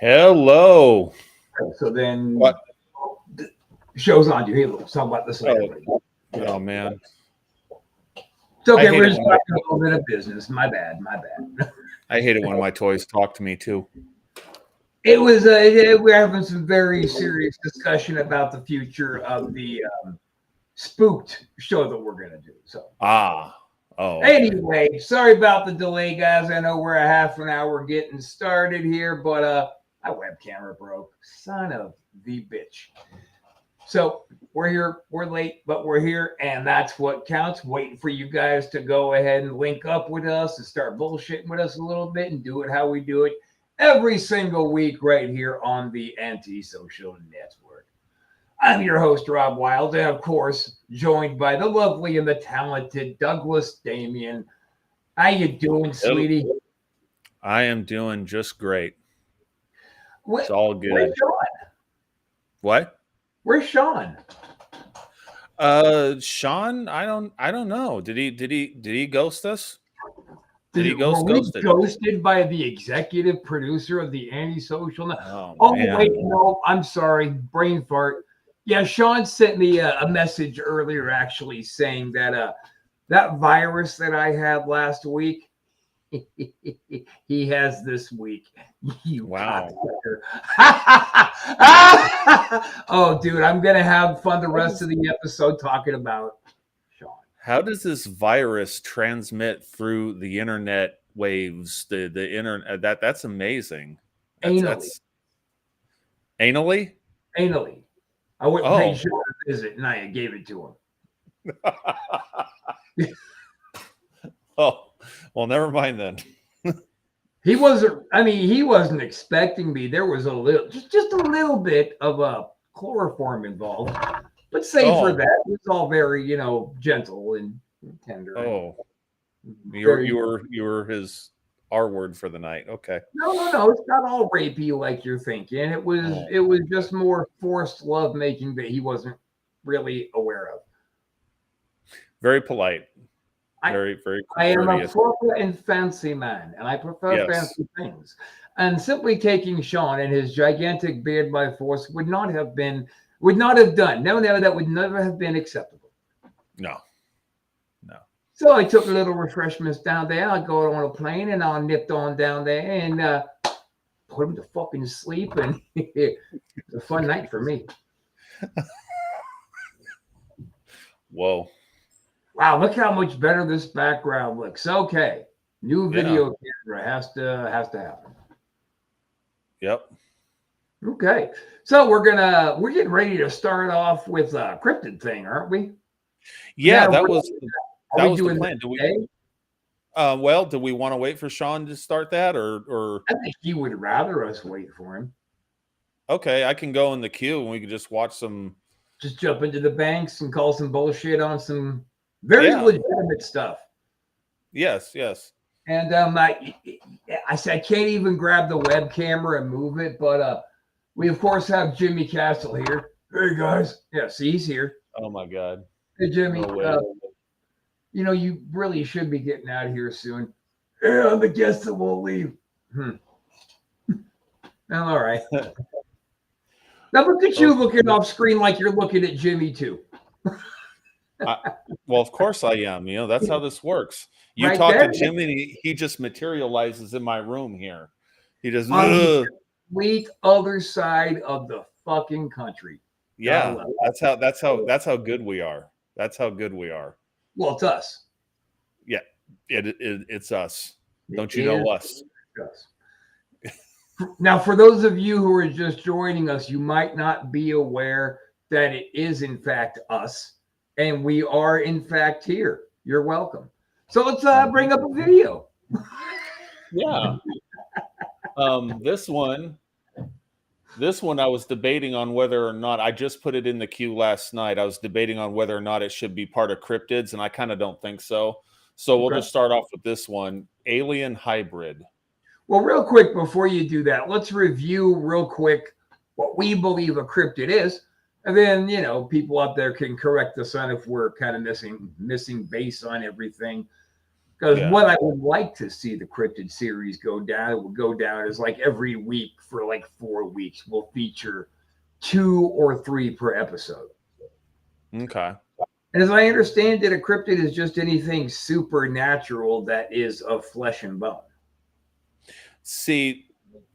Hello. So then What? the show's on you. Hey, let's talk about this later. Oh, oh man. It's I okay. hate We're it just when talking a little bit of business. My bad. My bad. I hate it when my toys talk to me too. It was. We're having some very serious discussion about the future of the spooked show that we're gonna do. So Ah. Oh, okay. anyway, sorry about the delay, guys. I know we're a half an hour getting started here, but my web camera broke. Son of the bitch. So we're here, we're late, but we're here, and that's what counts. Waiting for you guys to go ahead and link up with us and start bullshitting with us a little bit and do it how we do it every single week right here on the Anti-Social Network. I'm your host, Rob Wild, and of course, joined by the lovely and the talented Douglas Damien. How you doing, Hello. sweetie? I am doing just great. It's Where, all where's good. Sean? What? Where's Sean? Sean, I don't know. Did he ghost us? Did he Were we ghosted? ghosted by the executive producer of the Antisocial? Oh Oh, wait, man. no, I'm sorry. Brain fart. Yeah, Sean sent me a message earlier actually saying that that virus that I had last week, he has this week. You Wow. cocksucker. Oh, dude, I'm going to have fun the How rest does of the episode talking about Sean. how does this virus transmit through the internet waves? The internet that's amazing. That's Anally. that's anally? Anally. I went and paid Oh. Sean a visit and I gave it to him. Oh, well, never mind then. He wasn't. I mean, he wasn't expecting me. There was a little, just a little bit of a chloroform involved, but save for Oh, that, it's all very, gentle and tender and oh, you very. were you were his R word for the night. Okay. No, no, no. It's not all rapey like you're thinking. Oh, It was okay. just more forced love making that he wasn't really aware of. Very polite. I Very I am a courteous. proper and fancy man, and I prefer Yes. fancy things. And simply taking Sean and his gigantic beard by force would not have done. No, no, that would never have been acceptable. No. No. So I took a little refreshments down there. I go on a plane and I nipped on down there and put him to fucking sleep. And it was a fun night for me. Whoa. Wow, look how much better this background looks. Okay, new Yeah. video camera has to happen. Yep. Okay, so we're getting ready to start off with a cryptid thing, aren't we? Yeah, Now, that was are that we was the doing plan. this today? Well, do we want to wait for Sean to start that or I think he would rather us wait for him. okay, I can go in the queue and we can just watch some. Just jump into the banks and call some bullshit on some very Yeah. legitimate stuff. Yes, yes. And I said I can't even grab the web camera and move it, but we of course have Jimmy Castle here. Hey guys, yeah, see he's here. Oh my god. Hey No Jimmy, way. you really should be getting out of here soon. Yeah, I'm the guest that won't leave. Well, all right. Now look at you Oh, looking off screen like you're looking at Jimmy too. I, well, of course I am. That's how this works. You Right talk to there Jimmy, he just materializes in my room here. He just, on the ugh. complete other side of the fucking country. Gotta Yeah. love it. That's how good we are. That's how good we are. Well, it's us. Yeah, it's us. It Don't you is know us? us. Now, for those of you who are just joining us, you might not be aware that it is in fact us, and we are in fact here. You're welcome. So let's bring up a video. Yeah. This one I was debating on whether or not I just put it in the queue last night. I was debating on whether or not it should be part of cryptids, and I kind of don't think so. So we'll Okay. just start off with this one, alien hybrid. Well, real quick before you do that, let's review real quick what we believe a cryptid is, and then people out there can correct us on if we're kind of missing base on everything. Because Yeah. what I would like to see the cryptid series go down is like every week for like 4 weeks, we'll feature 2 or 3 per episode. Okay. And as I understand it, a cryptid is just anything supernatural that is of flesh and bone. See,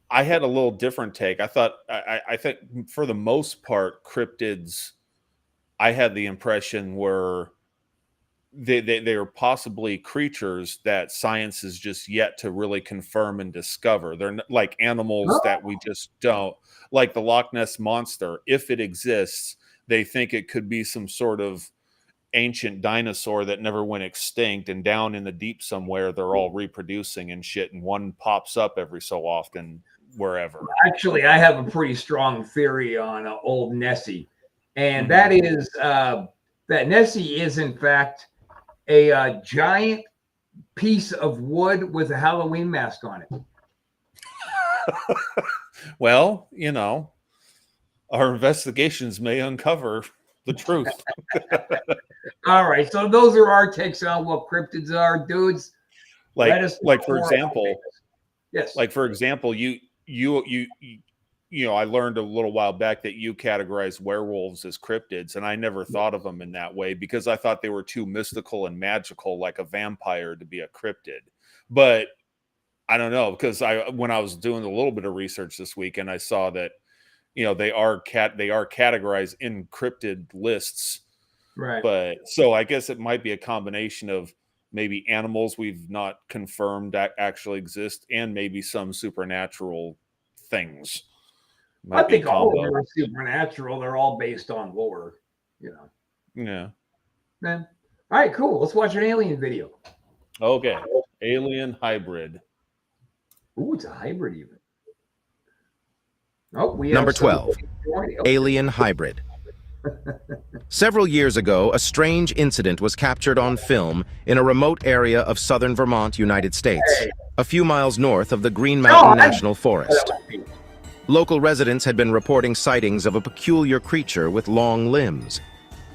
I had a little different take. I thought I think for the most part, cryptids, I had the impression were they are possibly creatures that science is just yet to really confirm and discover. They're like animals that we just don't, like the Loch Ness monster. If it exists, they think it could be some sort of ancient dinosaur that never went extinct, and down in the deep somewhere they're all reproducing and shit, and one pops up every so often wherever. Actually, I have a pretty strong theory on old Nessie, and that is that Nessie is in fact a giant piece of wood with a Halloween mask on it. Well, our investigations may uncover the truth. All right, so those are our takes on what cryptids are, dudes. Like for example, yes. Like for example, I learned a little while back that you categorize werewolves as cryptids, and I never thought of them in that way because I thought they were too mystical and magical, like a vampire, to be a cryptid. But I don't know, because when I was doing a little bit of research this weekend, I saw that they are categorized in cryptid lists. Right. But so I guess it might be a combination of maybe animals we've not confirmed that actually exist, and maybe some supernatural things. I think all of them are supernatural. They're all based on lore, Yeah. Man. All right, cool. Let's watch an alien video. Okay. Alien hybrid. Ooh, it's a hybrid even. Oh, we Number 12. Alien hybrid. Several years ago, a strange incident was captured on film in a remote area of southern Vermont, United States, a few miles north of the Green Mountain National Forest. Local residents had been reporting sightings of a peculiar creature with long limbs.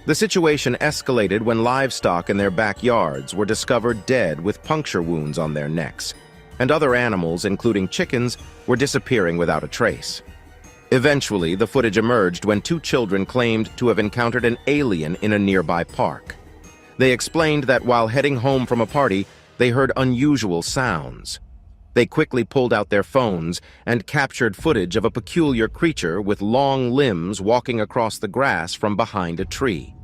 The situation escalated when livestock in their backyards were discovered dead with puncture wounds on their necks, and other animals, including chickens, were disappearing without a trace. Eventually, the footage emerged when 2 children claimed to have encountered an alien in a nearby park. They explained that while heading home from a party, they heard unusual sounds. They quickly pulled out their phones and captured footage of a peculiar creature with long limbs walking across the grass from behind a tree.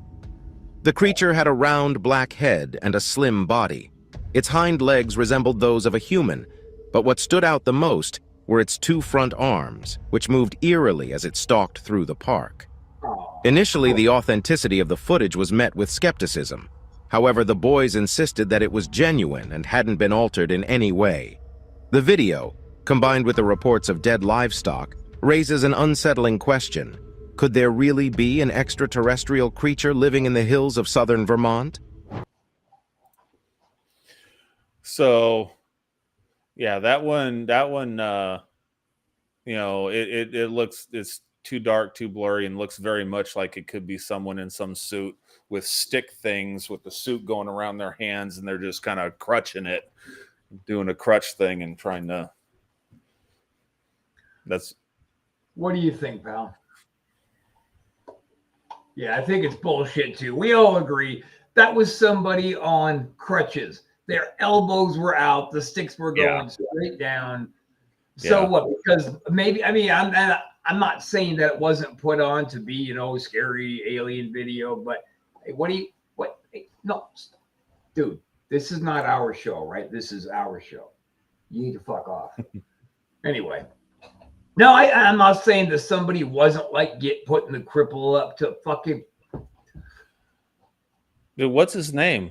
The creature had a round black head and a slim body. Its hind legs resembled those of a human, but what stood out the most were its 2 front arms, which moved eerily as it stalked through the park. Initially, the authenticity of the footage was met with skepticism. However, the boys insisted that it was genuine and hadn't been altered in any way. The video, combined with the reports of dead livestock, raises an unsettling question. Could there really be an extraterrestrial creature living in the hills of southern Vermont? So, yeah, that one, it's too dark, too blurry, and looks very much like it could be someone in some suit with stick things, with the suit going around their hands, and they're just kind of crutching it, doing a crutch thing and trying to. What do you think, pal? Yeah, I think it's bullshit too. We all agree that was somebody on crutches. Their elbows were out. The sticks were going straight down. So what? Because maybe, I'm not saying that it wasn't put on to be, scary alien video, but hey, no, dude, this is not our show, right? This is our show. You need to fuck off. Anyway. No, I'm not saying that somebody wasn't putting the cripple up to fucking. Dude, what's his name?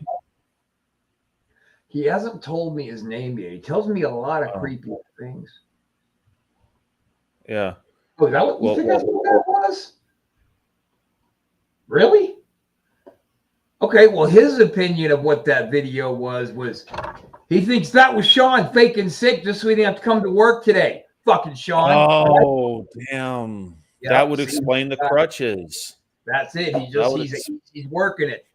He hasn't told me his name yet. He tells me a lot of creepy things. Yeah. Oh, you think that's what that was? Really? Okay, well, his opinion of what that video was he thinks that was Sean faking sick just so he didn't have to come to work today. Fucking Sean. Oh, damn. Yeah, that would explain the crutches. That's it. He's working it.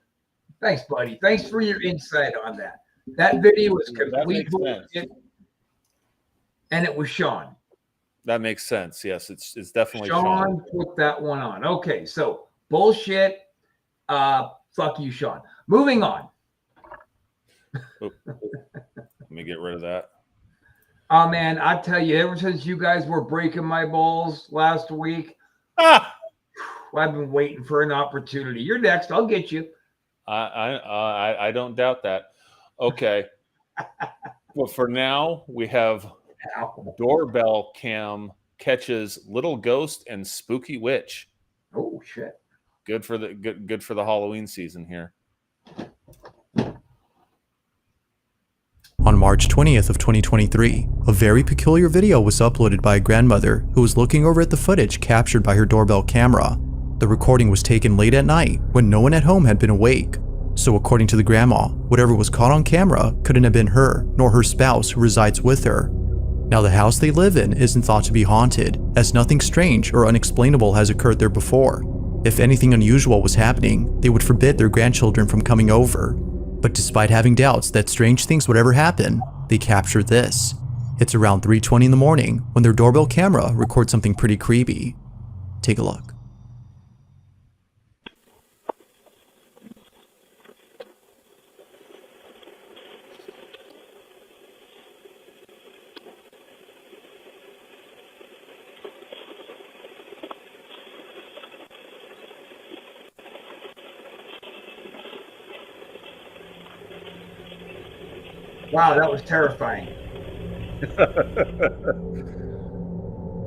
Thanks, buddy. Thanks for your insight on that. That video was That complete makes sense. bullshit, and it was Sean. That makes sense. Yes, it's definitely Sean Sean. put that one on. Okay, so bullshit. Fuck you, Sean. Moving on. Oop. Let me get rid of that. Oh man, I tell you, ever since you guys were breaking my balls last week, Ah! I've been waiting for an opportunity. You're next. I'll get you. I don't doubt that. Okay. Well, for now, we have Ow. doorbell cam catches little ghost and spooky witch. Oh shit. Good for the Halloween season here. On March 20th of 2023, a very peculiar video was uploaded by a grandmother who was looking over at the footage captured by her doorbell camera. The recording was taken late at night when no one at home had been awake. So according to the grandma, whatever was caught on camera couldn't have been her nor her spouse who resides with her. Now the house they live in isn't thought to be haunted, as nothing strange or unexplainable has occurred there before. If anything unusual was happening, they would forbid their grandchildren from coming over. But despite having doubts that strange things would ever happen, they captured this. It's around 3:20 in the morning when their doorbell camera records something pretty creepy. Take a look. Wow, that was terrifying.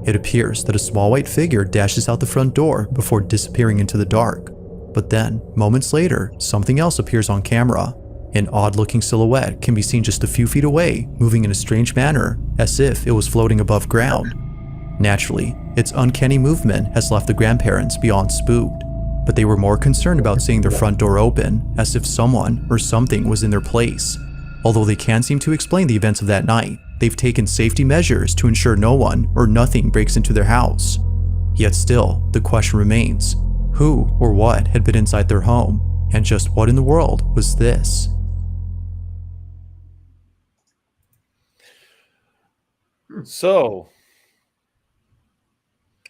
It appears that a small white figure dashes out the front door before disappearing into the dark. But then, moments later, something else appears on camera. An odd-looking silhouette can be seen just a few feet away, moving in a strange manner, as if it was floating above ground. Naturally, its uncanny movement has left the grandparents beyond spooked, but they were more concerned about seeing their front door open, as if someone or something was in their place. Although they can't seem to explain the events of that night, they've taken safety measures to ensure no one or nothing breaks into their house. Yet still, the question remains, who or what had been inside their home, and just what in the world was this? So,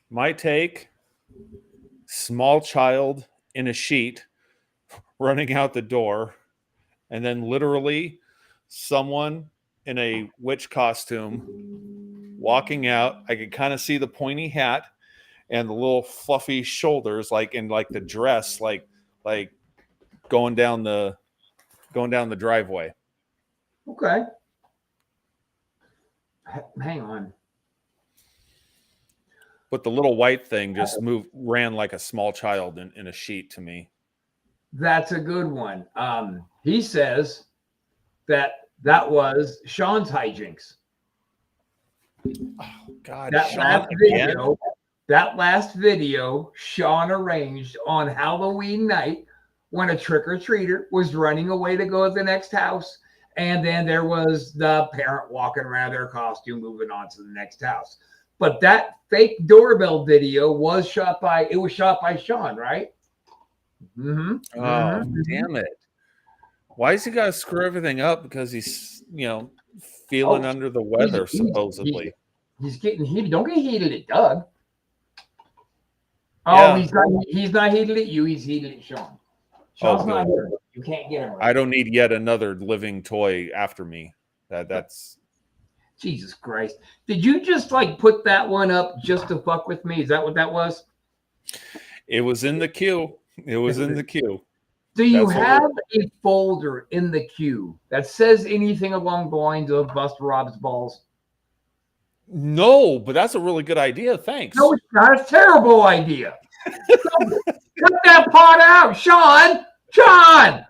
my take, small child in a sheet running out the door, and then literally someone in a witch costume walking out. I could kind of see the pointy hat and the little fluffy shoulders, like in like the dress, like going down the driveway. Okay. Hang on. But the little white thing just ran like a small child in a sheet to me. That's a good one. He says that was Sean's hijinks. Oh God, That Sean last again? video, that last video Sean arranged on Halloween night when a trick-or-treater was running away to go to the next house. And then there was the parent walking around their costume, moving on to the next house. But that fake doorbell video was shot by Sean, right? Mm-hmm. Oh, damn it. Why has he got to screw everything up? Because he's, feeling under the weather, supposedly. He's getting heated. Don't get heated at Doug. Oh, yeah. He's not heated at you. He's heated at Sean. Sean's not here. You can't get him right. I don't need yet another living toy after me. That's Jesus Christ. Did you just put that one up just to fuck with me? Is that what that was? It was in the queue. It was in the queue. Do you have a folder in the queue that says anything along the lines of Buster Rob's balls? No, but that's a really good idea. Thanks. No, it's not a terrible idea. Cut that pot out, Sean. Sean.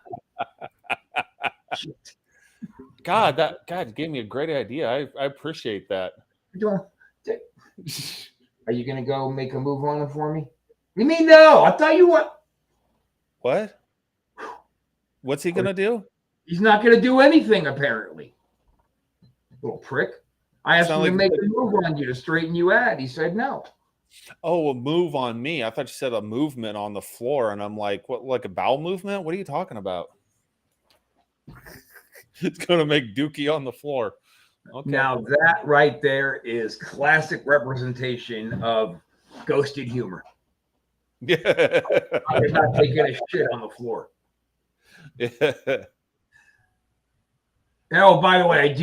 God gave me a great idea. I appreciate that. Are you gonna go make a move on it for me? You mean no? I thought you were. What? What's he gonna do? He's not gonna do anything, apparently. Little prick. I asked him to make a move on you to straighten you out. He said no. Oh, a move on me. I thought you said a movement on the floor, and I'm like, what, like a bowel movement? What are you talking about? It's gonna make Dookie on the floor. Okay. Now that right there is classic representation of ghosted humor. Yeah. I'm not taking a shit on the floor. Oh, by the way,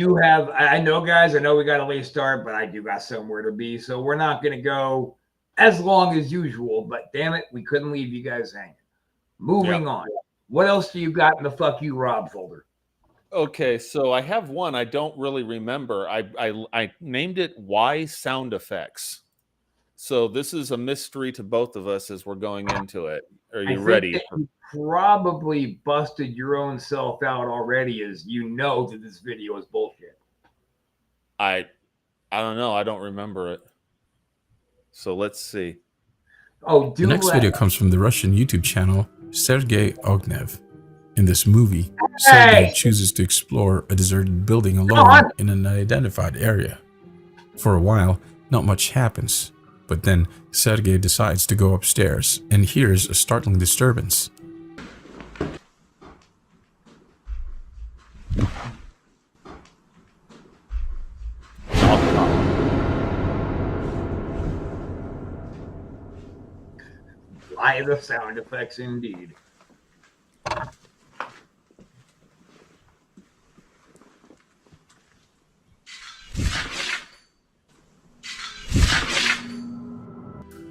I know, guys, I know we got a late start, but I do got somewhere to be. So we're not going to go as long as usual, but damn it, we couldn't leave you guys hanging. Moving on. What else do you got in the fuck you, Rob folder? Okay, so I have one I don't really remember. I named it Why Sound Effects. So this is a mystery to both of us as we're going into it. Are you ready? You probably busted your own self out already, as you know that this video is bullshit. I don't know. I don't remember it. So let's see. Oh, the next video comes from the Russian YouTube channel Sergei Ognev. In this movie, Sergei chooses to explore a deserted building alone in an unidentified area. For a while, not much happens, but then Sergei decides to go upstairs and hears a startling disturbance. Why the sound effects indeed.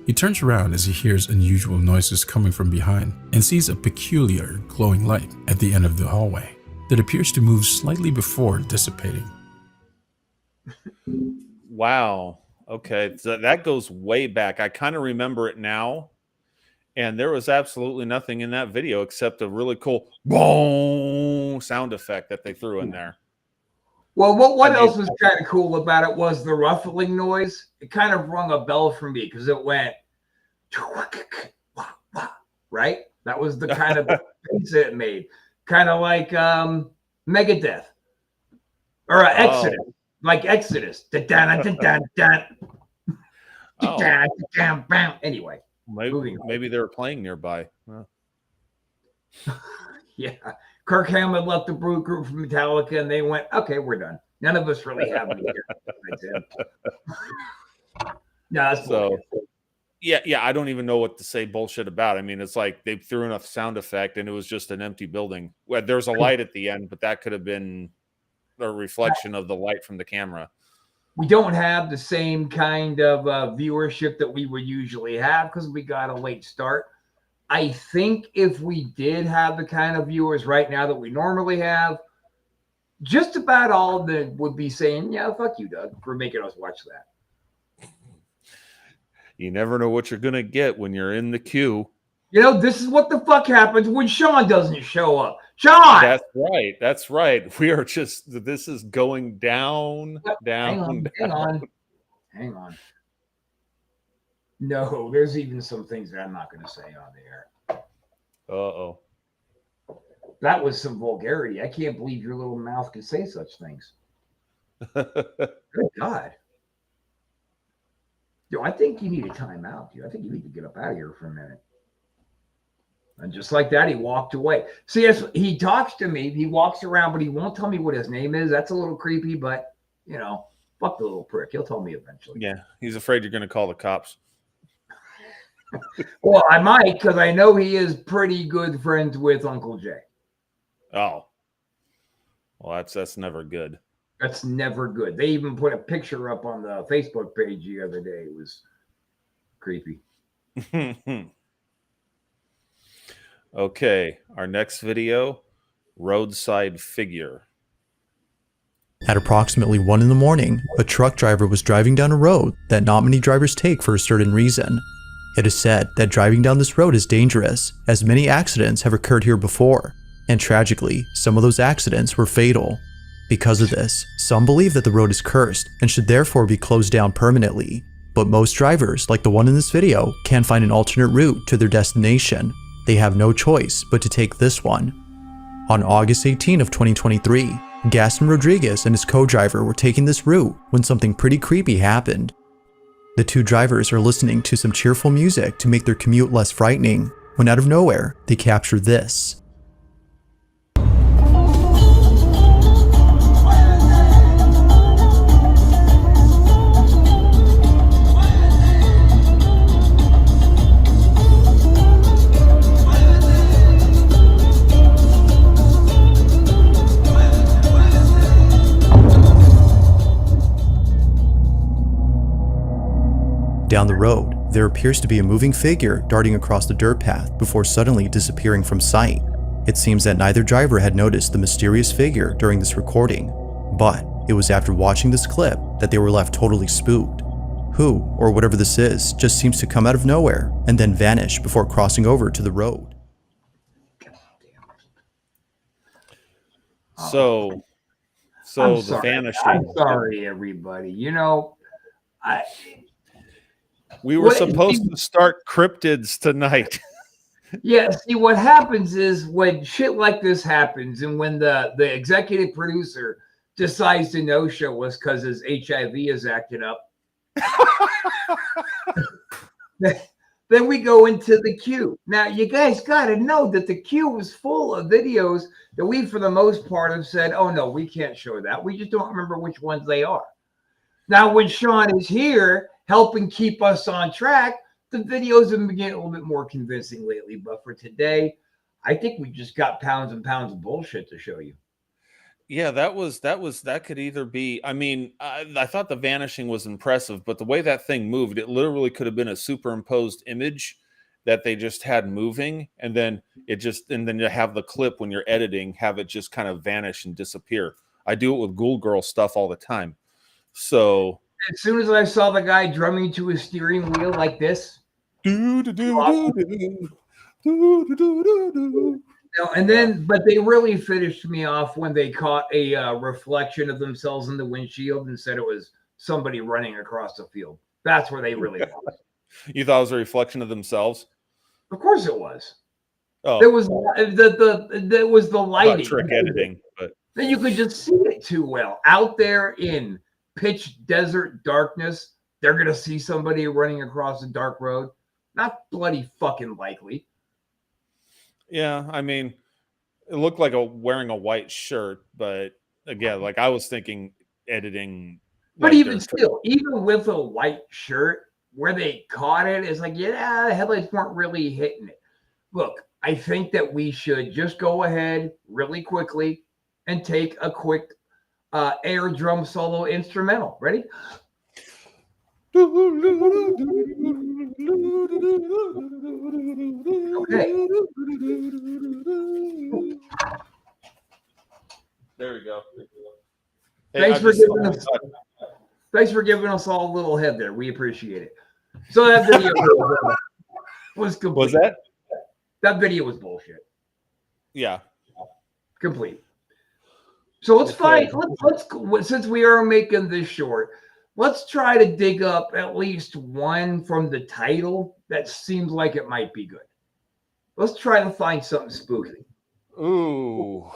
He turns around as he hears unusual noises coming from behind and sees a peculiar glowing light at the end of the hallway that appears to move slightly before dissipating. Wow. Okay, so that goes way back. I kind of remember it now. And there was absolutely nothing in that video except a really cool boom sound effect that they threw in there. Well, what else was kind of cool about it was the ruffling noise. It kind of rung a bell for me because it went, right? That was the kind of bass it made. Kind of like Megadeth or Exodus. Like Exodus. Anyway. Maybe they were playing nearby. Yeah. Kirk Hammett left the Brew Group from Metallica and they went, okay, we're done. None of us really have any here. No, that's so yeah, I don't even know what to say bullshit about. I mean, it's like they threw in a sound effect and it was just an empty building. Well, there's a light at the end, but that could have been a reflection of the light from the camera. We don't have the same kind of viewership that we would usually have because we got a late start. I think if we did have the kind of viewers right now that we normally have, just about all of them would be saying, yeah, fuck you, Doug, for making us watch that. You never know what you're going to get when you're in the queue. You know, this is what the fuck happens when Sean doesn't show up. Sean! That's right. That's right. We are just, this is going down. Hang on. No, there's even some things that I'm not going to say on the air. Uh-oh. That was some vulgarity. I can't believe your little mouth can say such things. Good God. Yo, I think you need a timeout, dude. I think you need to get up out of here for a minute. And just like that, he walked away. See, he talks to me. He walks around, but he won't tell me what his name is. That's a little creepy, but, you know, fuck the little prick. He'll tell me eventually. Yeah, he's afraid you're going to call the cops. Well, I might, because I know he is pretty good friends with Uncle Jay. Oh. Well, that's never good. That's never good. They even put a picture up on the Facebook page the other day. It was creepy. Okay, our next video, roadside figure. At approximately 1 in the morning, a truck driver was driving down a road that not many drivers take for a certain reason. It is said that driving down this road is dangerous, as many accidents have occurred here before, and tragically, some of those accidents were fatal. Because of this, some believe that the road is cursed and should therefore be closed down permanently, but most drivers, like the one in this video, can find an alternate route to their destination. They have no choice but to take this one. On August 18 of 2023, Gaston Rodriguez and his co-driver were taking this route when something pretty creepy happened. The two drivers are listening to some cheerful music to make their commute less frightening, when out of nowhere, they capture this. Down the road, there appears to be a moving figure darting across the dirt path before suddenly disappearing from sight. It seems that neither driver had noticed the mysterious figure during this recording, but it was after watching this clip that they were left totally spooked. Who, or whatever this is, just seems to come out of nowhere and then vanish before crossing over to the road. So I'm the sorry. vanishing. I'm sorry, everybody. You know, We were supposed to start cryptids tonight. Yeah, see, what happens is when shit like this happens, and when the executive producer decides to no-show us because his HIV is acting up, then we go into the queue. Now, you guys got to know that the queue was full of videos that we, for the most part, have said, oh, no, we can't show that. We just don't remember which ones they are. Now, when Sean is here helping keep us on track, the videos have been getting a little bit more convincing lately. But for today, I think we just got pounds and pounds of bullshit to show you. Yeah, that could either be. I mean, I thought the vanishing was impressive, but the way that thing moved, it literally could have been a superimposed image that they just had moving, and then you have the clip when you're editing, have it just kind of vanish and disappear. I do it with Ghoul Girl stuff all the time. So as soon as I saw the guy drumming to his steering wheel like this, and then, but they really finished me off when they caught a reflection of themselves in the windshield and said it was somebody running across the field. That's where they really lost. You thought it was a reflection of themselves? Of course it was. Oh, there was the lighting. Trick editing, but then you could just see it too well. Out there in pitch desert darkness, they're gonna see somebody running across a dark road. Not bloody fucking likely. Yeah, I mean, it looked like wearing a white shirt, but again, like I was thinking editing. But like even still, even with a white shirt, where they caught it, it's like, yeah, the headlights weren't really hitting it. Look, I think that we should just go ahead really quickly and take a quick air drum solo instrumental. Ready? Okay. There we go. Thanks for giving us all a little head there. We appreciate it. So that video was complete. Was that? That video was bullshit. Yeah. Complete. So let's find. Let's since we are making this short, let's try to dig up at least one from the title that seems like it might be good. Let's try to find something spooky. Ooh.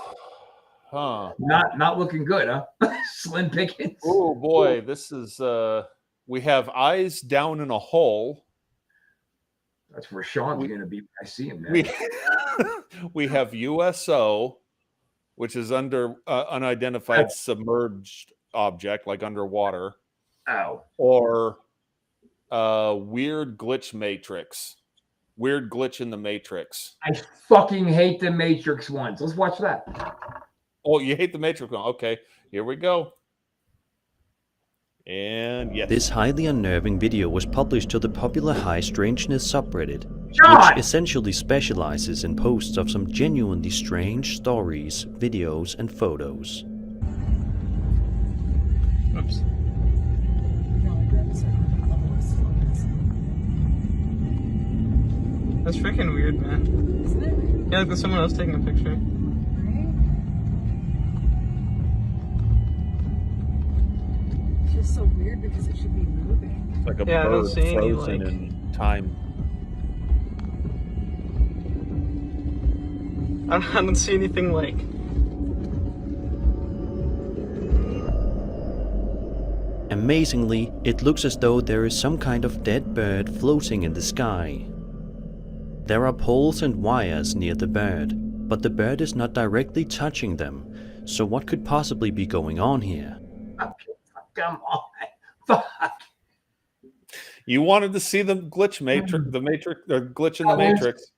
Huh. Not looking good, huh? Slim pickings. Oh boy, this is we have eyes down in a hole. That's where Sean's gonna be. I see him now. We have USO, which is under unidentified submerged object, like underwater. Oh. Or weird glitch matrix. Weird glitch in the matrix. I fucking hate the Matrix ones. Let's watch that. Oh, you hate the Matrix one? Okay, here we go. And yes. This highly unnerving video was published to the popular High Strangeness subreddit, John! which essentially specializes in posts of some genuinely strange stories, videos, and photos. Oops. That's freaking weird, man. Isn't it? Yeah, like there's someone else taking a picture. It's just so weird because it should be moving. It's like a Yeah, I don't bird see any, frozen like- in time. I don't see anything like. Amazingly, it looks as though there is some kind of dead bird floating in the sky. There are poles and wires near the bird, but the bird is not directly touching them, so what could possibly be going on here? Come on. Fuck. You wanted to see the glitch matrix, the glitch in the matrix.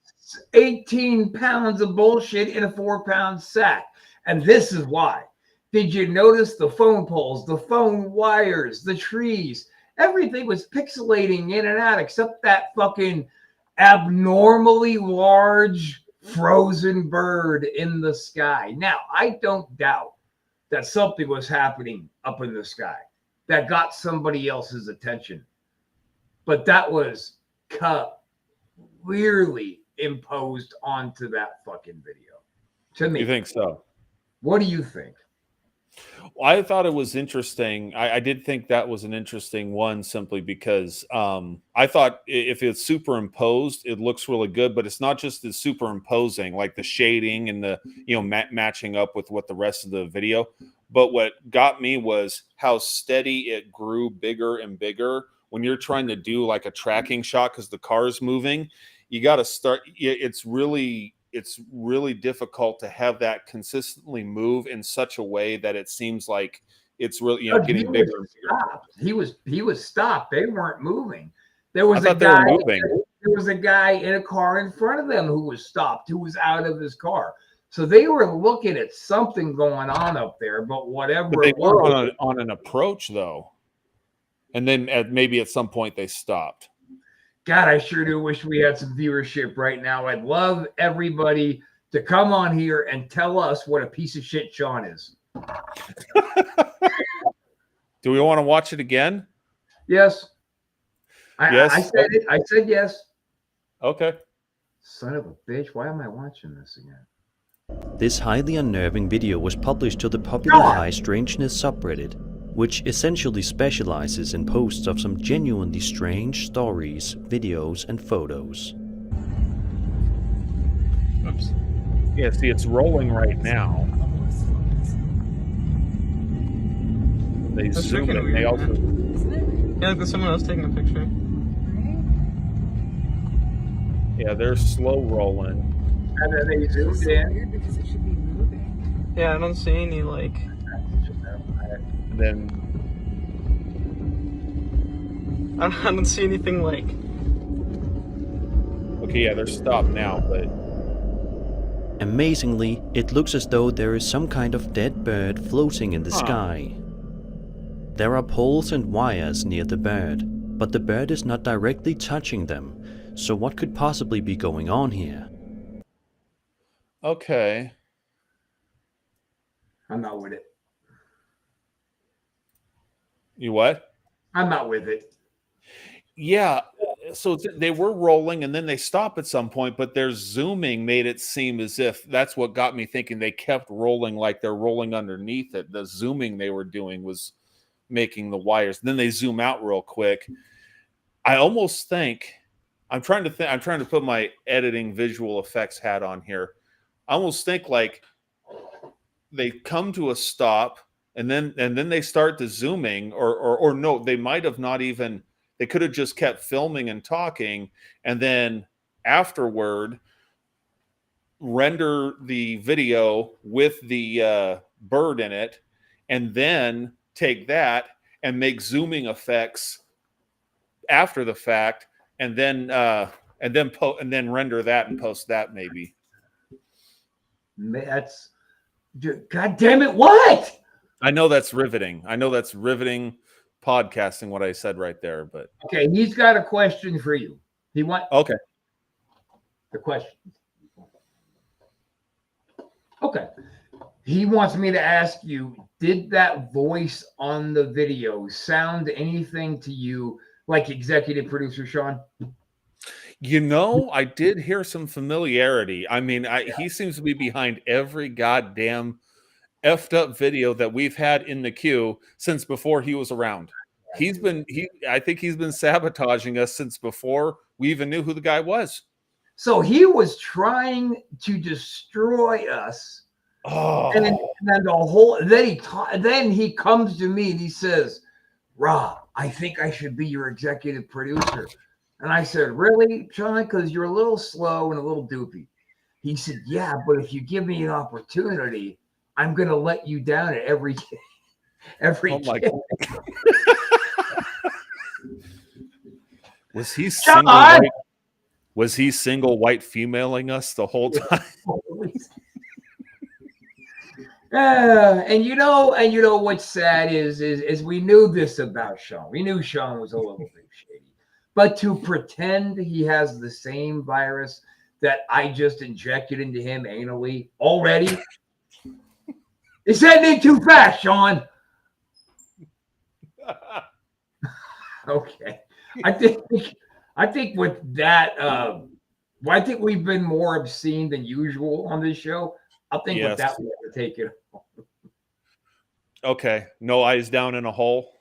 18 pounds of bullshit in a 4-pound sack. And this is why. Did you notice the phone poles, the phone wires, the trees, Everything was pixelating in and out except that fucking abnormally large frozen bird in the sky. Now, I don't doubt that something was happening up in the sky that got somebody else's attention. But that was clearly imposed onto that fucking video. To me. You think so? What do you think? Well, I thought it was interesting. I did think that was an interesting one simply because I thought if it's superimposed, it looks really good, but it's not just the superimposing, like the shading and the, matching up with what the rest of the video. But what got me was how steady it grew bigger and bigger. When you're trying to do like a tracking shot because the car is moving, you got to start. It's really difficult to have that consistently move in such a way that it seems like it's really getting bigger and bigger. He was stopped. They weren't moving. There was I a thought they guy. were moving. There was a guy in a car in front of them who was stopped, who was out of his car. So they were looking at something going on up there, but whatever. But they were on an approach though, and then maybe at some point they stopped. God, I sure do wish we had some viewership right now. I'd love everybody to come on here and tell us what a piece of shit Sean is. Do we want to watch it again? Yes. Yes. I said it. I said yes. Okay. Son of a bitch. Why am I watching this again? This highly unnerving video was published to the popular High Strangeness subreddit, which essentially specializes in posts of some genuinely strange stories, videos, and photos. Oops. Yeah, see, it's rolling right now. They zoom in. They also. Yeah, like there's someone else taking a picture. Yeah, they're slow rolling. And then they zoomed in. Weird because it should be moving. Yeah, I don't see any like. And then I don't see anything like. okay, yeah, they're stopped now, but Amazingly, it looks as though there is some kind of dead bird floating in the sky. There are poles and wires near the bird, but the bird is not directly touching them, so what could possibly be going on here? okay. I'm not with it. You what? I'm not with it. Yeah, so they were rolling and then they stop at some point, but their zooming made it seem as if that's what got me thinking they kept rolling like they're rolling underneath it. The zooming they were doing was making the wires. Then they zoom out real quick. I almost think I'm trying to put my editing visual effects hat on here. I almost think like they come to a stop and then they start the zooming or no, they might have not even. They could have just kept filming and talking, and then afterward render the video with the bird in it, and then take that and make zooming effects after the fact, and then render that and post that maybe. That's God damn it! What? I know that's riveting. Podcasting what I said right there, but Okay, he's got a question for you. He wants okay. the question. Okay. He wants me to ask you, did that voice on the video sound anything to you like executive producer Sean? I did hear some familiarity. I mean, he seems to be behind every goddamn effed up video that we've had in the queue since before he was around. I think he's been sabotaging us since before we even knew who the guy was. So he was trying to destroy us. Oh, And then he comes to me and he says, "Rob, I think I should be your executive producer." And I said, "Really, Sean? Because you're a little slow and a little doopy." He said, "Yeah, but if you give me an opportunity, I'm going to let you down at every oh my game." God. Was he Sean! single white? Was he single white femaling us the whole time? And you know what's sad is we knew this about Sean. We knew Sean was a little bit shady, but to pretend he has the same virus that I just injected into him anally already, it's ending too fast, Sean. Okay, I think with that, I think we've been more obscene than usual on this show. I think with that, we have to take it. Okay, no eyes down in a hole.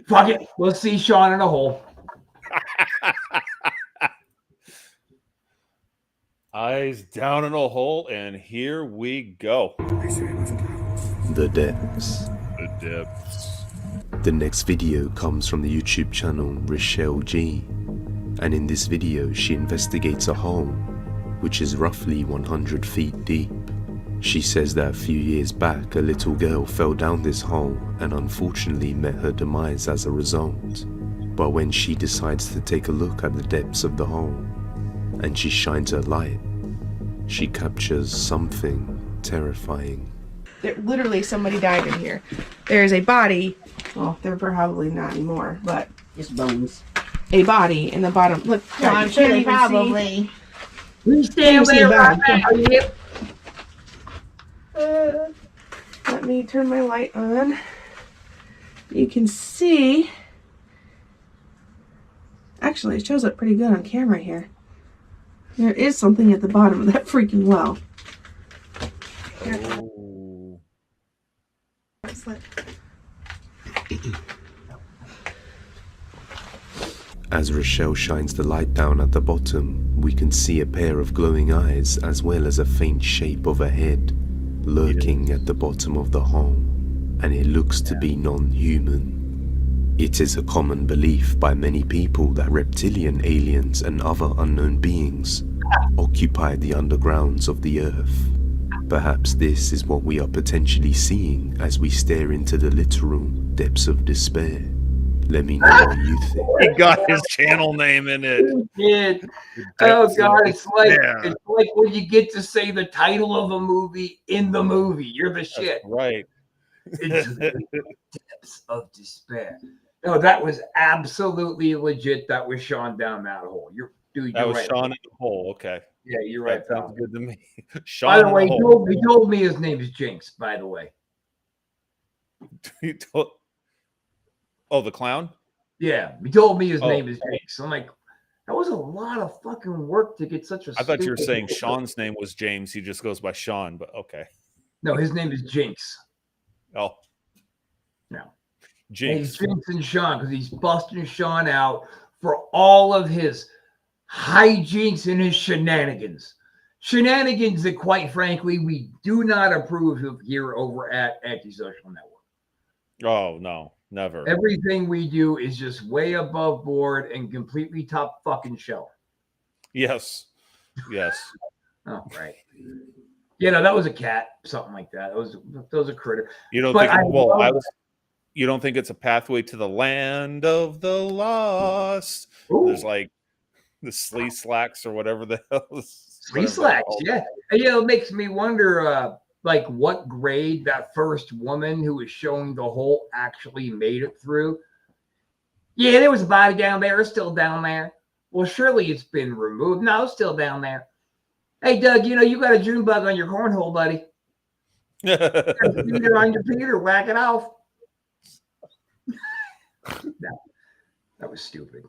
Fuck it. We'll see Sean in a hole. Eyes down in a hole, and here we go. The depths. The depths. The next video comes from the YouTube channel Rochelle G, and in this video she investigates a hole which is roughly 100 feet deep. She says that a few years back a little girl fell down this hole and unfortunately met her demise as a result. But when she decides to take a look at the depths of the hole and she shines her light, she captures something terrifying. Literally somebody died in here. There's a body. Well, they're probably not anymore, but it's bones. A body in the bottom. Look, No, I'm sure they probably. We stand there right now. Let me turn my light on. You can see. Actually, it shows up pretty good on camera here. There is something at the bottom of that freaking well. Oh. As Rochelle shines the light down at the bottom, we can see a pair of glowing eyes as well as a faint shape of a head lurking at the bottom of the hole, and it looks to be non-human. It is a common belief by many people that reptilian aliens and other unknown beings occupy the undergrounds of the earth. Perhaps this is what we are potentially seeing as we stare into the literal depths of despair. Let me know what you think. He got his channel name in it. He did. Oh God, it's like when you get to say the title of a movie in the movie. You're the shit. That's right. It's the depths of despair. No, that was absolutely legit. That was Sean down that hole. You're that was right. Sean in the hole. Okay. Yeah, you're right. That sounds good to me. Sean By the way, he told me his name is Jinx. By the way. He told. Oh, the clown? Yeah, he told me his name is Jinx. I'm like, that was a lot of fucking work to get such a. I thought you were saying Sean's name was James. He just goes by Sean, but okay. No, his name is Jinx. Oh. No. Jinx. He's Jinx and Sean because he's busting Sean out for all of his hijinks and his shenanigans. Shenanigans that, quite frankly, we do not approve of here over at Antisocial Network. Oh, no. Never. Everything we do is just way above board and completely top fucking shelf. Yes. Yes. Oh, right. Yeah, no, that was a cat, something like that. That was a critter. You don't think? You don't think it's a pathway to the land of the lost? Ooh. There's like the Slee Slacks or whatever the hell. Slee Slacks, yeah. And, it makes me wonder. Like what grade that first woman who was showing the hole actually made it through. Yeah, there was a body down there. It's still down there. Well, surely it's been removed. No, it's still down there. Hey, Doug, you got a June bug on your cornhole, buddy. You got a computer on your computer. Whack it off. That was stupid.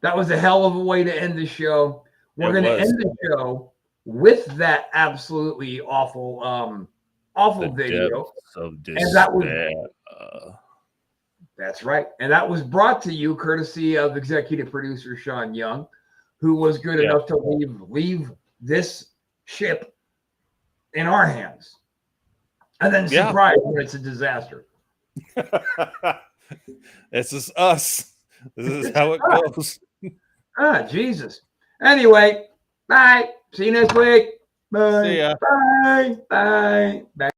That was a hell of a way to end the show. We're going to end the show with that absolutely awful video. And that was that's right. And that was brought to you courtesy of executive producer Sean Young, who was good enough to leave this ship in our hands. And then surprise when it's a disaster. This is us. This is how it goes. Jesus. Anyway, bye. See you next week. Bye. See ya. Bye. Bye. Bye.